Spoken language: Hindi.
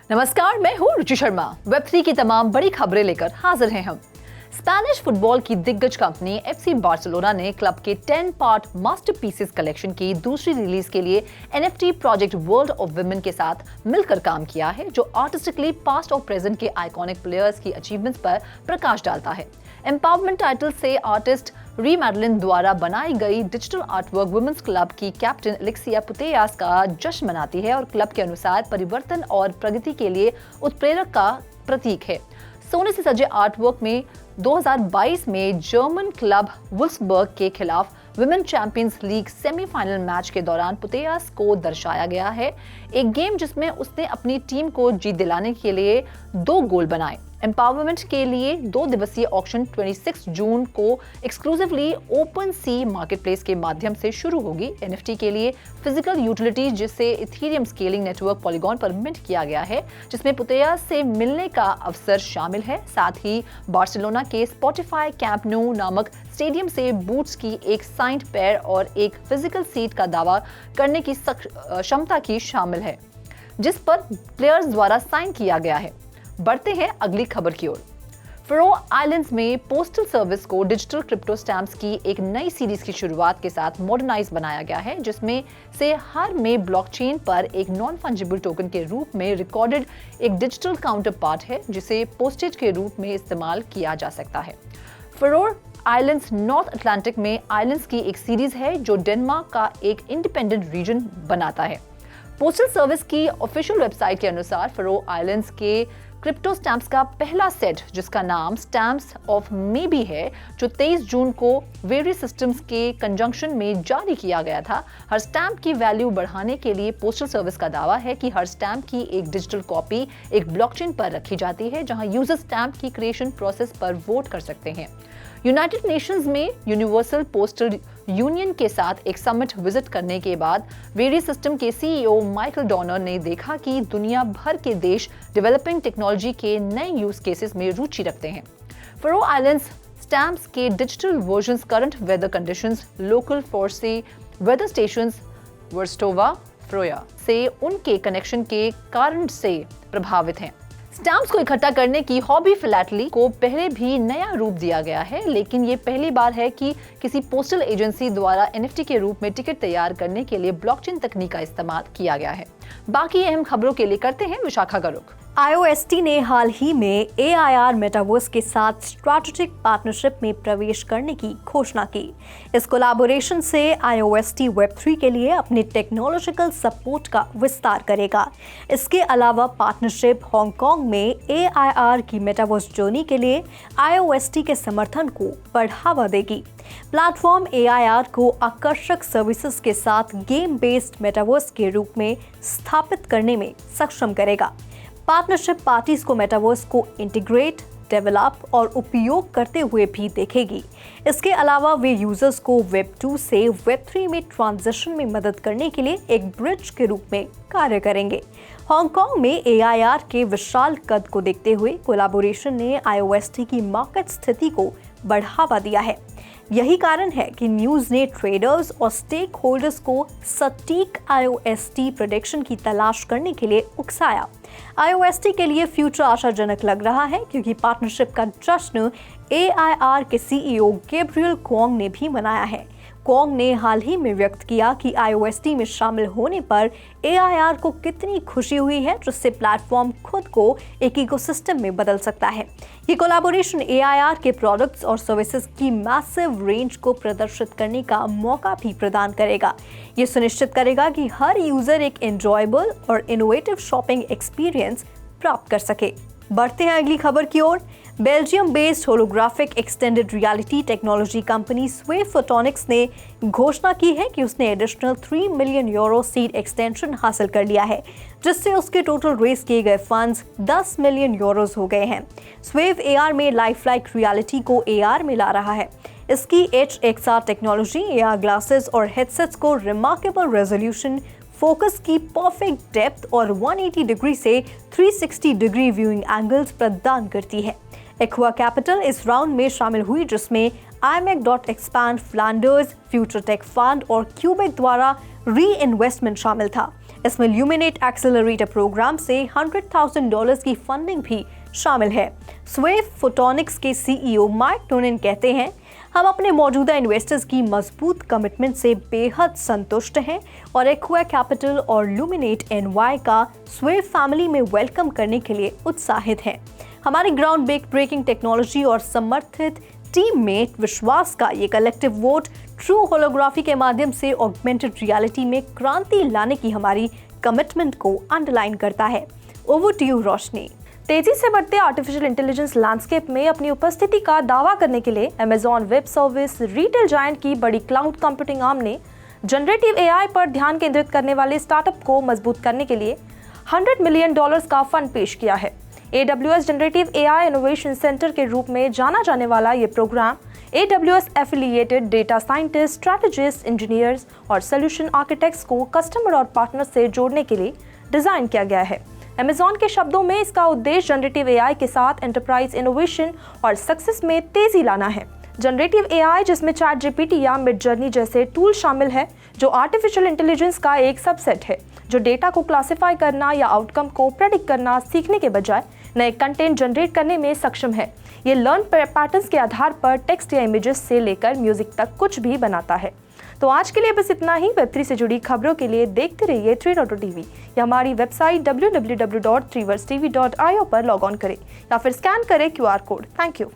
नमस्कार, मैं हूँ रुचि शर्मा। वेब3 की तमाम बड़ी खबरें लेकर हाजिर हैं हम। स्पेनिश फुटबॉल की दिग्गज कंपनी एफसी बार्सिलोना ने क्लब के 10 पार्ट मास्टरपीसेस कलेक्शन की दूसरी रिलीज के लिए NFT project world of women के साथ मिलकर काम किया है, जो आर्टिस्टिकली पास्ट और प्रेजेंट के आइकॉनिक प्लेयर्स की अचीवमेंट्स पर प्रकाश डालता है। एम्पावरमेंट टाइटल से आर्टिस्ट री मैडलिन द्वारा बनाई गई डिजिटल आर्टवर्क वुमेन्स क्लब की कैप्टन एलेक्सिया पुतेयास का जश्न मनाती है और क्लब के अनुसार परिवर्तन और प्रगति के लिए उत्प्रेरक का प्रतीक है। सोने से सजे आर्टवर्क में 2022 में जर्मन क्लब वुल्फ्सबर्ग के खिलाफ women champions league semifinal match के दौरान पुतेयास को दर्शाया गया है, एक गेम जिसमें उसने अपनी टीम को जीत दिलाने के लिए 2 गोल बनाए। एम्पावरमेंट के लिए 2 दिवसीय ऑक्शन 26 जून को एक्सक्लूसिवली ओपन सी मार्केटप्लेस के माध्यम से शुरू होगी। एनएफटी के लिए फिजिकल यूटिलिटी, जिसे इथेरियम स्केलिंग नेटवर्क पॉलीगॉन पर मिंट किया गया है, जिसमें पुतेयास से मिलने का अवसर शामिल है। साथ ही बार्सिलोना के स्पॉटिफाई कैंप न्यू नामक स्टेडियम से बूट्स की एक साइंड पेयर और एक फिजिकल सीट का दावा करने की क्षमता की शामिल है, जिस पर प्लेयर्स द्वारा साइन किया गया है। बढ़ते हैं अगली खबर की ओर। फरो आइलैंड्स में पोस्टल सर्विस को डिजिटल क्रिप्टो स्टैम्प्स की एक नई सीरीज की शुरुआत के साथ मॉडर्नाइज बनाया गया है, जिसमें से हर में ब्लॉकचेन पर एक नॉन फंजिबल टोकन के रूप में रिकॉर्डेड एक डिजिटल काउंटर पार्ट है, जिसे पोस्टेज के रूप में इस्तेमाल किया जा सकता है। फरो आइलैंड्स नॉर्थ अटलांटिक में आइलैंड्स की एक सीरीज है जो डेनमार्क का एक इंडिपेंडेंट रीजन बनाता है। पोस्टल सर्विस की ऑफिशियल वेबसाइट के अनुसार फरो आइलैंड्स के क्रिप्टो स्टैम्प्स का पहला सेट, जिसका नाम स्टैम्प्स ऑफ मेबी है, जो 23 जून को वेरियस सिस्टम्स के कंजंक्शन में जारी किया गया था। हर स्टैम्प की वैल्यू बढ़ाने के लिए पोस्टल सर्विस का दावा है कि हर स्टैम्प की एक डिजिटल कॉपी एक ब्लॉकचेन पर रखी जाती है, जहां यूजर स्टैम्प की क्रिएशन प्रोसेस पर वोट कर सकते हैं। यूनाइटेड नेशंस में यूनिवर्सल पोस्टल यूनियन के साथ एक समिट विजिट करने के बाद वेरियस सिस्टम के सीईओ माइकल डॉनर ने देखा कि दुनिया भर के देश डेवलपिंग टेक्नोलॉजी के नए यूज केसेस में रुचि रखते हैं। फरो आइलैंड्स स्टैम्प्स के digital versions current weather conditions, local Faroese weather stations, वर्स्टोवा फ्रोया से उनके कनेक्शन के कारण से प्रभावित हैं। स्टैम्प्स को इकट्ठा करने की हॉबी फिलैटली को पहले भी नया रूप दिया गया है, लेकिन ये पहली बार है कि किसी पोस्टल एजेंसी द्वारा एनएफटी के रूप में टिकट तैयार करने के लिए ब्लॉकचेन तकनीक का इस्तेमाल किया गया है। बाकी अहम खबरों के लिए करते हैं विशाखा का रुख। IOST ने हाल ही में AIR मेटावर्स के साथ स्ट्रैटेजिक पार्टनरशिप में प्रवेश करने की घोषणा की। इस कोलैबोरेशन से IOST Web3 के लिए अपने टेक्नोलॉजिकल सपोर्ट का विस्तार करेगा। इसके अलावा पार्टनरशिप हांगकांग में AIR की मेटावर्स जर्नी के लिए IOST के समर्थन को बढ़ावा देगी। प्लेटफॉर्म AIR को आकर्षक सर्विसेज के साथ गेम बेस्ड मेटावर्स के रूप में स्थापित करने में सक्षम करेगा। पार्टनरशिप पार्टीज को मेटावर्स को इंटीग्रेट, डेवलप और उपयोग करते हुए भी देखेगी। इसके अलावा वे यूजर्स को वेब 2 से वेब 3 में ट्रांजिशन में मदद करने के लिए एक ब्रिज के रूप में कार्य करेंगे। हांगकांग में AIR के विशाल कद को देखते हुए कोलैबोरेशन ने IOST की मार्केट स्थिति को बढ़ावा दिया है। यही कारण है कि न्यूज़ ने ट्रेडर्स और स्टेक होल्डर्स को सटीक IOST प्रेडिक्शन की तलाश करने के लिए उकसाया। IOST के लिए फ्यूचर आशाजनक लग रहा है, क्योंकि पार्टनरशिप का जश्न AIR के CEO गैब्रियल क्वांग ने भी मनाया है। क्वांग ने हाल ही में व्यक्त किया कि IOST में शामिल होने पर AIR को कितनी खुशी हुई है, जिससे प्लेटफॉर्म खुद को एक इकोसिस्टम में बदल सकता है। ये कोलैबोरेशन AIR के प्रोडक्ट्स और सर्विसेज की मैसिव रेंज को प्रदर्शित करने का मौका भी प्रदान करेगा। ये सुनिश्चित करेगा कि हर यूजर एक एंजॉयबल और इनोवेटिव शॉपिंग एक्सपीरियंस प्राप्त कर सके। बढ़ते हैं अगली खबर की ओर। Belgium based holographic extended reality technology company Swave Photonics ने घोषणा की है कि उसने additional 3 million euro seed extension हासिल कर लिया है, जिससे उसके टोटल रेस किए गए फंड्स 10 मिलियन यूरोस हो गए हैं। स्वेव AR में लाइफ लाइक रियलिटी को AR में ला रहा है। इसकी HXR टेक्नोलॉजी AR ग्लासेस और हेडसेट्स को रिमार्केबल रेजोल्यूशन, फोकस की परफेक्ट डेप्थ और 180 डिग्री से 360 डिग्री व्यूइंग एंगल्स प्रदान करती है। एक्वा कैपिटल इस राउंड में शामिल हुई, जिसमें IMEC.expand, Flanders, future take fund और क्यूबिक द्वारा री इन्वेस्टमेंट शामिल था। इसमें ल्यूमिनेट एक्सेलरेटर प्रोग्राम से $100,000 की फंडिंग भी शामिल है। स्वेव फोटोनिक्स के CEO मार्क टोनिन कहते हैं, हम अपने मौजूदा इन्वेस्टर्स की मजबूत कमिटमेंट से बेहद संतुष्ट हैं और एक्वा कैपिटल और ल्यूमिनेट NY का स्वेव फैमिली में वेलकम करने के लिए उत्साहित हैं। हमारी ग्राउंड ब्रेकिंग टेक्नोलॉजी और समर्थित टीम में विश्वास का ये कलेक्टिव वोट ट्रू होलोग्राफी के माध्यम से ऑगमेंटेड रियलिटी में क्रांति लाने की हमारी कमिटमेंट को अंडरलाइन करता है। ओवर टू यू रोशनी। तेजी से बढ़ते आर्टिफिशियल इंटेलिजेंस लैंडस्केप में अपनी उपस्थिति का दावा करने के लिए Amazon web service retail giant की बड़ी क्लाउड कंप्यूटिंग आर्म ने जनरेटिव AI पर ध्यान केंद्रित करने वाले स्टार्टअप को मजबूत करने के लिए $100 मिलियन का फंड पेश किया है। AWS generative AI innovation centre के रूप में जाना जाने वाला ये programme AWS affiliated data scientist, strategist, engineers और सोल्यूशन आर्किटेक्ट्स को कस्टमर और पार्टनर से जोड़ने के लिए डिजाइन किया गया है। अमेज़न के शब्दों में इसका उद्देश्य जनरेटिव AI के साथ एंटरप्राइज इनोवेशन और सक्सेस में तेजी लाना है। जनरेटिव AI जिसमें ChatGPT या मिडजर्नी जैसे टूल शामिल है, जो आर्टिफिशियल इंटेलिजेंस का एक सबसेट है, जो डेटा को क्लासिफाई करना या आउटकम को प्रेडिक्ट करना सीखने के बजाय नए कंटेंट जनरेट करने में सक्षम है। ये लर्न पैटर्न्स के आधार पर टेक्स्ट या इमेजेस से लेकर म्यूजिक तक कुछ भी बनाता है। तो आज के लिए बस इतना ही। वेब3 से जुड़ी खबरों के लिए देखते रहिए 3.TV या हमारी वेबसाइट www.3versetv.io पर लॉग ऑन करें या फिर स्कैन करें QR कोड। Thank you.